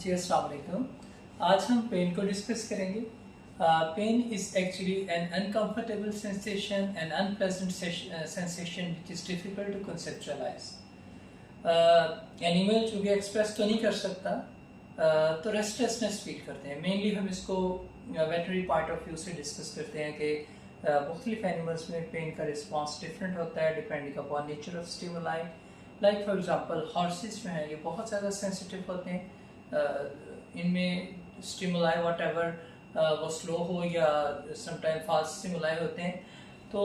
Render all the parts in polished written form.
जी अस्सलाम वालेकुम। आज हम पेन को डिस्कस करेंगे। Pain is actually an uncomfortable sensation and unpleasant sensation which is difficult to conceptualise. Animal जो भी एक्सप्रेस तो नहीं कर सकता, तो रेस्टलेसनेस फील करते हैं। मेनली हम इसको वेटनरी पॉइंट ऑफ व्यू से डिस्कस करते हैं कि मुख्तलिफ एनिमल्स में पेन का रिस्पॉन्स डिफरेंट होता है depending upon nature of stimuli. Like for example horses जो हैं ये बहुत ज़्यादा सेंसिटिव होते हैं। इनमें स्टिमुलाई व्हाटएवर वो स्लो हो या समटाइम फास्ट स्टिमुलाई होते हैं, तो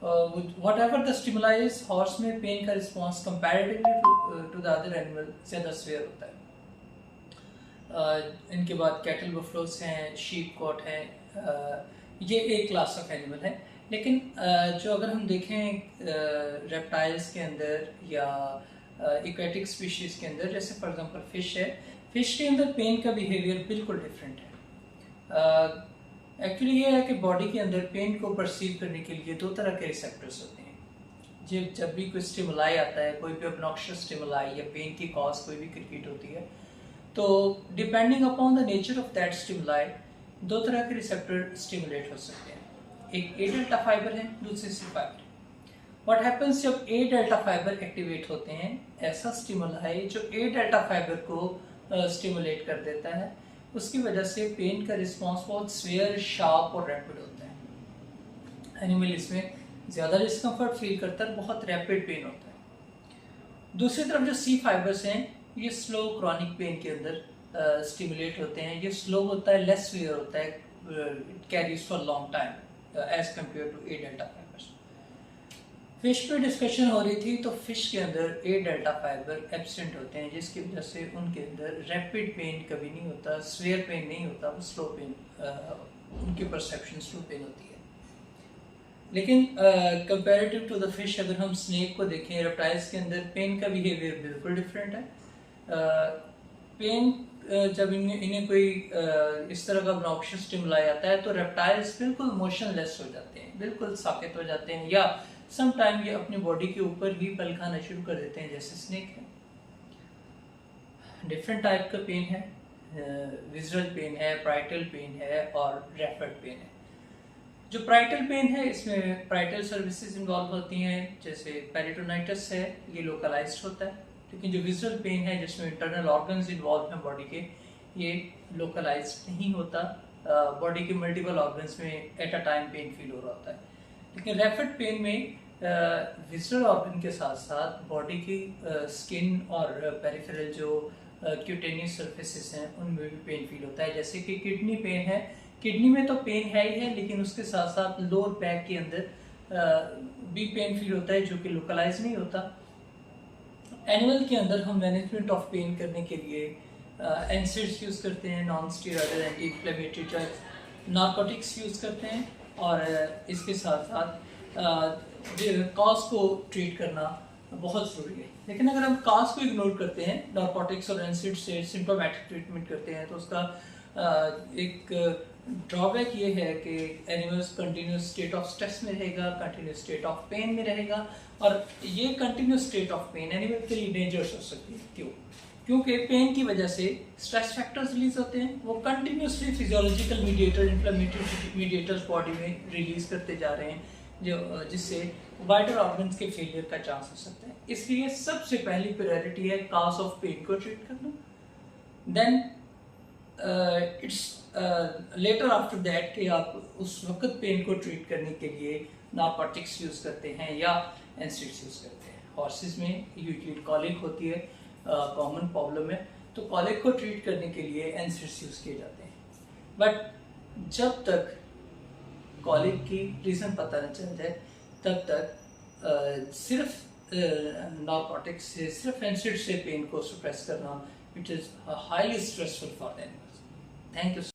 whatever the stimuli is, horse में पेन का response comparatively to the other animal ज़्यादा स्वेयर होता है। इनके बाद कैटल बफलोस हैं, शीप कोट हैं, ये एक क्लास ऑफ एनिमल है। लेकिन जो अगर हम देखें रेप्टाइल्स के अंदर या एक्वेटिक स्पीशीज़ के अंदर, जैसे फॉर एग्जांपल फ़िश है, फ़िश के अंदर पेन का बिहेवियर बिल्कुल डिफरेंट है। एक्चुअली ये है कि बॉडी के अंदर पेन को परसीव करने के लिए दो तरह के रिसेप्टर्स होते हैं। जब भी कोई स्टिमुलाई आता है, कोई भी ऑब्नॉक्शियस स्टिमुलाई या पेन की कॉज कोई भी क्रिएट होती है, तो depending upon the nature of that stimuli दो तरह के रिसेप्टर स्टिमुलेट हो सकते हैं। एक ए डेल्टा फाइबर है, दूसरी सी फाइबर। व्हाट हैपेंस जब ए डेल्टा फाइबर एक्टिवेट होते हैं, ऐसा स्टिमुलाई जो ए डेल्टा फाइबर को स्टिमुलेट कर देता है, उसकी वजह से पेन का रिस्पॉन्स बहुत स्वेयर, शार्प और रैपिड होता है। एनिमल इसमें ज़्यादा डिस्कम्फर्ट फील करता है, बहुत रैपिड पेन होता है। दूसरी तरफ जो सी फाइबर्स हैं, ये स्लो क्रॉनिक पेन के अंदर स्टिमुलेट होते हैं। ये स्लो होता है, लेस स्वेयर होता है, it carries for long time as compare to a delta fibers. Fish पे डिस्कशन हो रही थी, तो फिश के अंदर ए डेल्टा फाइबर एब्सेंट होते हैं, जिसकी वजह से उनके अंदर रैपिड पेन कभी नहीं होता, स्वेयर पेन नहीं होता, वो स्लो पेन, उनकी परसेप्शन स्लो पेन होती है। लेकिन कंपैरेटिव टू द फिश अगर हम स्नेक को देखें, रेप्टाइल्स के अंदर पेन का बिहेवियर बिल्कुल डिफरेंट है। पेन जब इन्हें कोई इस तरह का ऑब्नॉक्शियस स्टिमुलाई आता है, तो रेप्टाइल्स बिल्कुल मोशनलेस हो जाते हैं, बिल्कुल साकित हो जाते हैं, या सम टाइम ये अपनी बॉडी के ऊपर ही पल खाना शुरू कर देते हैं, जैसे स्नेक है। डिफरेंट टाइप का पेन है, विज़रल पेन है, प्राइटल पेन है और रेफर्ड पेन है। जो प्राइटल पेन है, इसमें प्राइटल सर्विसेज इन्वॉल्व होती हैं, जैसे पेरिटोनाइटिस है, ये लोकलाइज्ड होता है। लेकिन जो विजुअल पेन है, जिसमें इंटरनल ऑर्गन्स इन्वॉल्व हैं बॉडी के, ये लोकलाइज्ड नहीं होता। बॉडी के मल्टीपल ऑर्गन्स में at a time pain feel हो रहा होता है। लेकिन रेफर्ड पेन में विजुअल ऑर्गन के साथ साथ बॉडी की स्किन और पेरिफेरल जो क्यूटेनियस सर्फेसेस हैं, उनमें भी पेन फील होता है। जैसे कि किडनी पेन है, किडनी में तो पेन है ही है, लेकिन उसके साथ साथ लोअर बैक के अंदर भी पेन फील होता है, जो कि लोकलाइज नहीं होता। एनिमल के अंदर हम मैनेजमेंट ऑफ पेन करने के लिए एनसेड्स यूज़ करते हैं, non steroidal anti inflammatory drugs, narcotics use करते हैं, और इसके साथ साथ कॉज को ट्रीट करना बहुत ज़रूरी है। लेकिन अगर हम कॉज को इग्नोर करते हैं, नार्कोटिक्स और एनसेड से सिम्टोमेटिक ट्रीटमेंट करते हैं, तो उसका एक ड्रॉबैक ये है कि animals continuous state of stress में रहेगा, कंटिन्यूस स्टेट ऑफ पेन में रहेगा, और ये continuous state of pain animal के लिए डेंजरस हो सकती है। क्योंकि पेन की वजह से स्ट्रेस फैक्टर्स रिलीज होते हैं, वो continuously physiological mediator, inflammatory mediators body में रिलीज करते जा रहे हैं, जिससे वाइटल ऑर्गन्स के फेलियर का चांस हो सकता है। इसलिए सबसे पहली प्रायोरिटी है कॉज ऑफ पेन को ट्रीट करना। Then it's later after that कि आप उस वक्त पेन को ट्रीट करने के लिए नार्कोटिक्स यूज़ करते हैं या एनसेड्स यूज़ करते हैं। हॉर्सेस में यूजुअली कॉलिक होती है, कॉमन प्रॉब्लम है, तो कॉलिक को ट्रीट करने के लिए एनसेड्स यूज़ किए जाते हैं। बट जब तक कॉलिक की रीज़न पता न चल जाए, तब तक सिर्फ नार्कोटिक्स से, सिर्फ एनसेड से पेन को सप्रेस करना, it is highly stressful for the animals. Thank you.